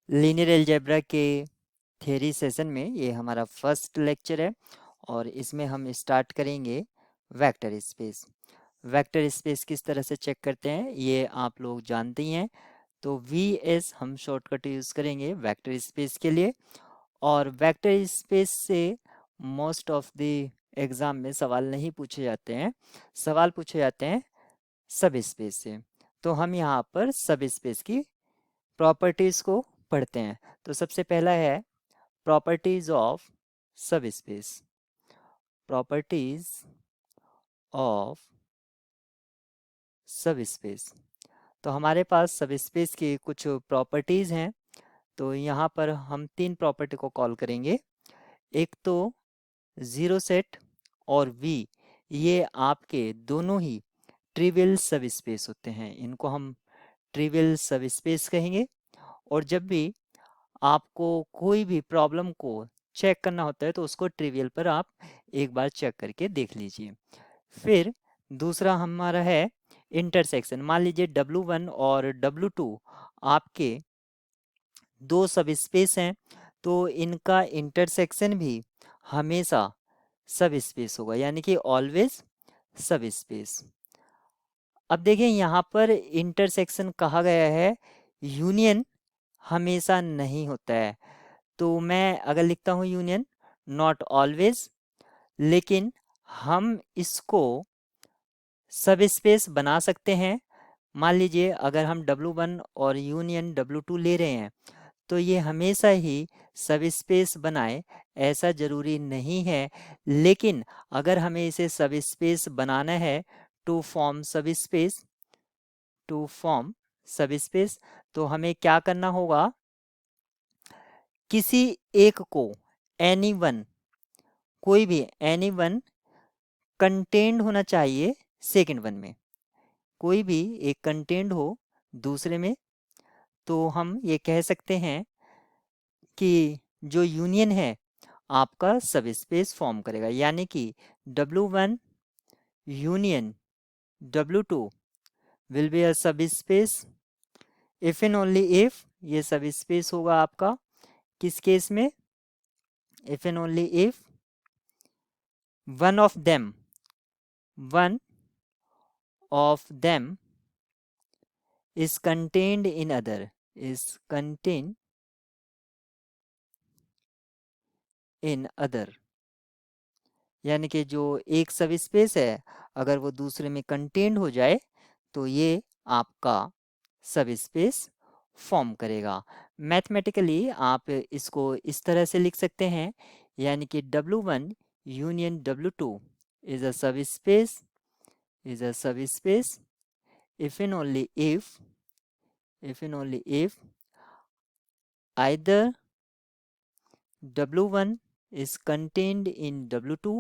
Linear algebra के theory session में ये हमारा फर्स्ट लेक्चर है और इसमें हम स्टार्ट करेंगे वेक्टर स्पेस। वेक्टर स्पेस किस तरह से चेक करते हैं ये आप लोग जानते ही हैं। तो VS हम शॉर्टकट यूज़ करेंगे वेक्टर स्पेस के लिए। और वेक्टर स्पेस से मोस्ट ऑफ द एग्ज़ाम में सवाल नहीं पूछे जाते हैं, सवाल पूछे जाते हैं सब स्पेस से। तो हम यहाँ पर सब स्पेस की प्रॉपर्टीज़ को पढ़ते हैं। तो सबसे पहला है प्रॉपर्टीज़ ऑफ सब स्पेस। प्रॉपर्टीज़ ऑफ सब स्पेस। तो हमारे पास सब स्पेस की कुछ प्रॉपर्टीज़ हैं। तो यहाँ पर हम तीन प्रॉपर्टी को कॉल करेंगे। एक तो ज़ीरो सेट और V, ये आपके दोनों ही ट्रिवियल सब स्पेस होते हैं, इनको हम ट्रिवियल सब स्पेस कहेंगे। और जब भी आपको कोई भी प्रॉब्लम को चेक करना होता है तो उसको ट्रिवियल पर आप एक बार चेक करके देख लीजिए। फिर दूसरा हमारा है इंटरसेक्शन। मान लीजिए W1 और W2 आपके दो सब स्पेस हैं, तो इनका इंटरसेक्शन भी हमेशा सब स्पेस होगा, यानी कि ऑलवेज सब स्पेस। अब देखिए यहाँ पर इंटरसेक्शन कहा गया है, यूनियन हमेशा नहीं होता है। तो मैं अगर लिखता हूँ यूनियन नॉट ऑलवेज, लेकिन हम इसको सब स्पेस बना सकते हैं। मान लीजिए अगर हम W1 और यूनियन W2 ले रहे हैं तो ये हमेशा ही सब स्पेस बनाए, ऐसा ज़रूरी नहीं है। लेकिन अगर हमें इसे सब स्पेस बनाना है टू फॉर्म सब स्पेस, टू फॉर्म सब स्पेस, तो हमें क्या करना होगा, किसी एक को एनी वन, कोई भी एनी वन कंटेंड होना चाहिए सेकंड वन में। कोई भी एक कंटेंड हो दूसरे में, तो हम ये कह सकते हैं कि जो यूनियन है आपका सब स्पेस फॉर्म करेगा। यानी कि W1 union W2 will be a सब space if and only if, ये सब स्पेस होगा आपका किस केस में, if and only if one of them, one of them is contained in other, is contained in other। यानी कि जो एक सब स्पेस है अगर वो दूसरे में कंटेन्ड हो जाए तो ये आपका सब स्पेस फॉर्म करेगा। मैथमेटिकली आप इसको इस तरह से लिख सकते हैं, यानी कि W1 union W2 is a सब स्पेस, इज अ सब space if and only if, if and only if either W1 is contained in W2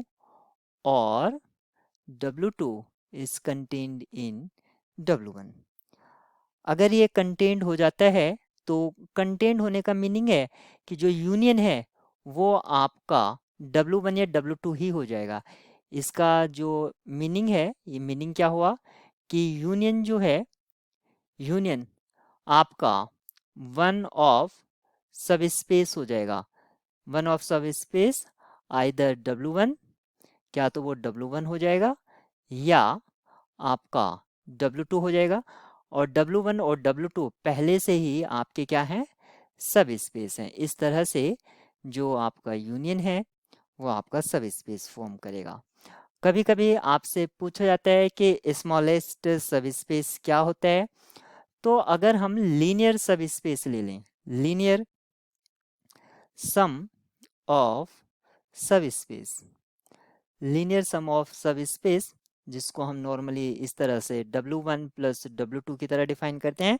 or W2 is contained in W1। अगर ये कंटेंड हो जाता है तो कंटेंड होने का मीनिंग है कि जो यूनियन है वो आपका W1 या W2 ही हो जाएगा। इसका जो मीनिंग है, ये मीनिंग क्या हुआ कि यूनियन जो है, यूनियन आपका वन ऑफ सब स्पेस हो जाएगा। वन ऑफ सब स्पेस आइदर W1, क्या तो वो W1 हो जाएगा या आपका W2 हो जाएगा। और W1 और W2 पहले से ही आपके क्या हैं, सब स्पेस हैं। इस तरह से जो आपका यूनियन है वो आपका सब स्पेस फॉर्म करेगा। कभी कभी आपसे पूछा जाता है कि स्मॉलेस्ट सब स्पेस क्या होता है। तो अगर हम लीनियर सब स्पेस ले लें, लीनियर सम ऑफ सब स्पेस, लीनियर सम ऑफ सब स्पेस, जिसको हम नॉर्मली इस तरह से W1 प्लस W2 की तरह डिफाइन करते हैं।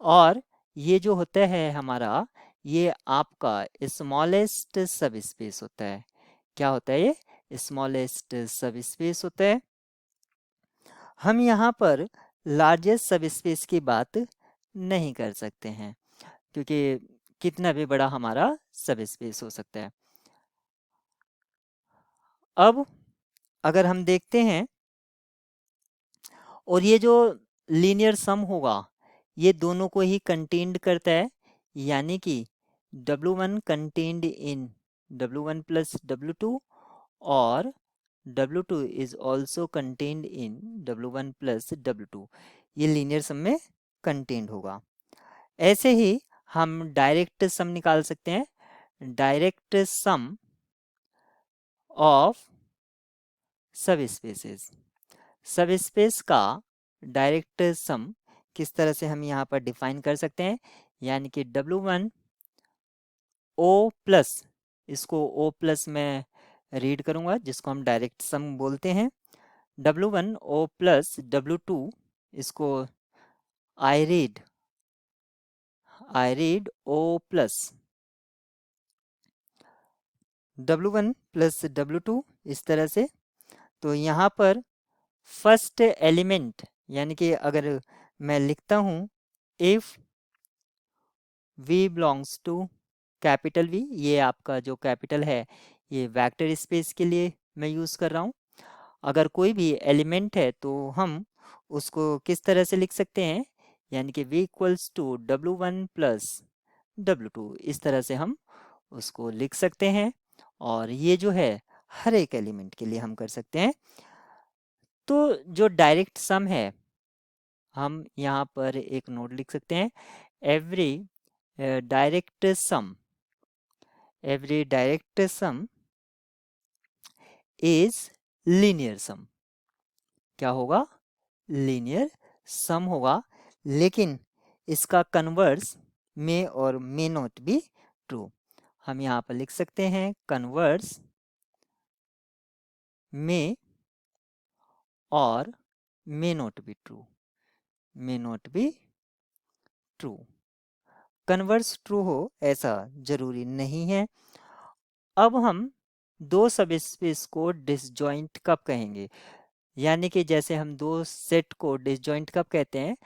और ये जो होता है हमारा, ये आपका स्मॉलेस्ट सब स्पेस होता है। क्या होता है ये, स्मॉलेस्ट सब स्पेस होता है। हम यहाँ पर लार्जेस्ट सब स्पेस की बात नहीं कर सकते हैं क्योंकि कितना भी बड़ा हमारा सब स्पेस हो सकता है। अब अगर हम देखते हैं, और ये जो लीनियर सम होगा ये दोनों को ही कंटेन्ड करता है, यानी कि W1 contained in W1 plus W2 और W2 is also contained in W1 plus W2, ये लीनियर सम में कंटेन्ड होगा। ऐसे ही हम डायरेक्ट सम निकाल सकते हैं, डायरेक्ट सम ऑफ सब स्पेसेस। सब स्पेस का डायरेक्ट सम किस तरह से हम यहाँ पर डिफाइन कर सकते हैं, यानी कि W1 O प्लस, इसको O प्लस में रीड करूँगा जिसको हम डायरेक्ट सम बोलते हैं, W1 O प्लस W2, इसको I read O plus W1 plus W2, इस तरह से। तो यहाँ पर फर्स्ट एलिमेंट, यानी कि अगर मैं लिखता हूँ if V belongs to capital V, ये आपका जो कैपिटल है ये वेक्टर स्पेस के लिए मैं यूज़ कर रहा हूँ। अगर कोई भी एलिमेंट है तो हम उसको किस तरह से लिख सकते हैं, यानी कि V equals to W1 plus W2, इस तरह से हम उसको लिख सकते हैं। और ये जो है हर एक एलिमेंट के लिए हम कर सकते हैं। तो जो डायरेक्ट सम है, हम यहाँ पर एक नोट लिख सकते हैं, every direct sum is linear sum. क्या होगा? लीनियर सम होगा, लेकिन इसका कन्वर्स मे और मे नॉट बी ट्रू। हम यहाँ पर लिख सकते हैं कन्वर्स मे और may not be true. Converse true हो ऐसा जरूरी नहीं है। अब हम दो सब स्पेस को डिसजॉइंट कब कहेंगे, यानी कि जैसे हम दो सेट को डिसजॉइंट कब कहते हैं,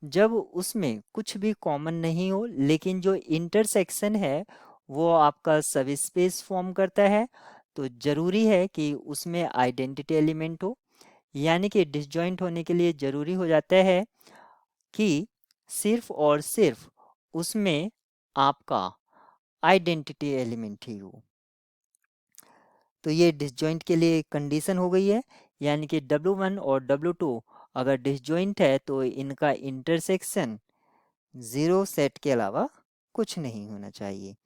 जब उसमें कुछ भी कॉमन नहीं हो लेकिन जो इंटरसेक्शन है वो आपका सब स्पेस फॉर्म करता है, तो जरूरी है कि उसमें आइडेंटिटी एलिमेंट हो। यानी कि डिसजॉइंट होने के लिए जरूरी हो जाता है कि सिर्फ और सिर्फ उसमें आपका आइडेंटिटी एलिमेंट ही हो। तो ये डिसजॉइंट के लिए कंडीशन हो गई है, यानी कि W1 और W2 अगर डिसजॉइंट है तो इनका इंटरसेक्शन 0 सेट के अलावा कुछ नहीं होना चाहिए।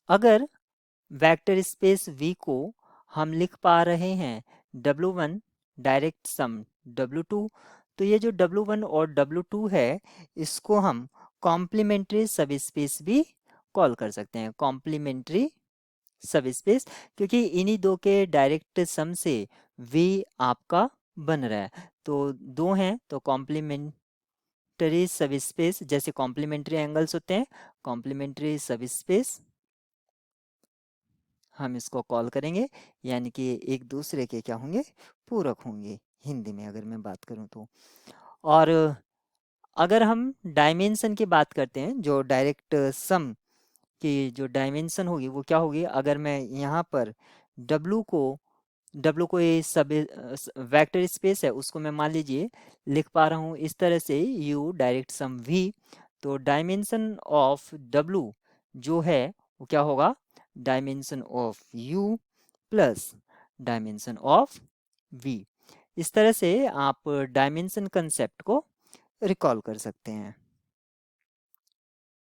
अगर वेक्टर स्पेस V को हम लिख पा रहे हैं W1 डायरेक्ट सम W2, तो ये जो W1 और W2 है इसको हम कॉम्प्लीमेंट्री सब स्पेस भी कॉल कर सकते हैं, कॉम्प्लीमेंट्री सब स्पेस, क्योंकि इन्हीं दो के डायरेक्ट सम से V आपका बन रहा है। तो दो हैं तो कॉम्प्लीमेंट्री सब स्पेस, जैसे कॉम्प्लीमेंट्री एंगल्स होते हैं, कॉम्प्लीमेंट्री सब स्पेस हम इसको कॉल करेंगे, यानी कि एक दूसरे के क्या होंगे? पूरक होंगे, हिंदी में अगर मैं बात करूं तो। और अगर हम डायमेंशन की बात करते हैं, जो डायरेक्ट सम की जो डायमेंशन होगी वो क्या होगी, अगर मैं यहाँ पर W को ये सब वेक्टर स्पेस है उसको मैं मान लीजिए लिख पा रहा हूँ इस तरह से U डायरेक्ट सम V, तो डायमेंशन ऑफ W जो है वो क्या होगा? Dimension of U plus dimension of V। इस तरह से आप डायमेंशन कंसेप्ट को रिकॉल कर सकते हैं।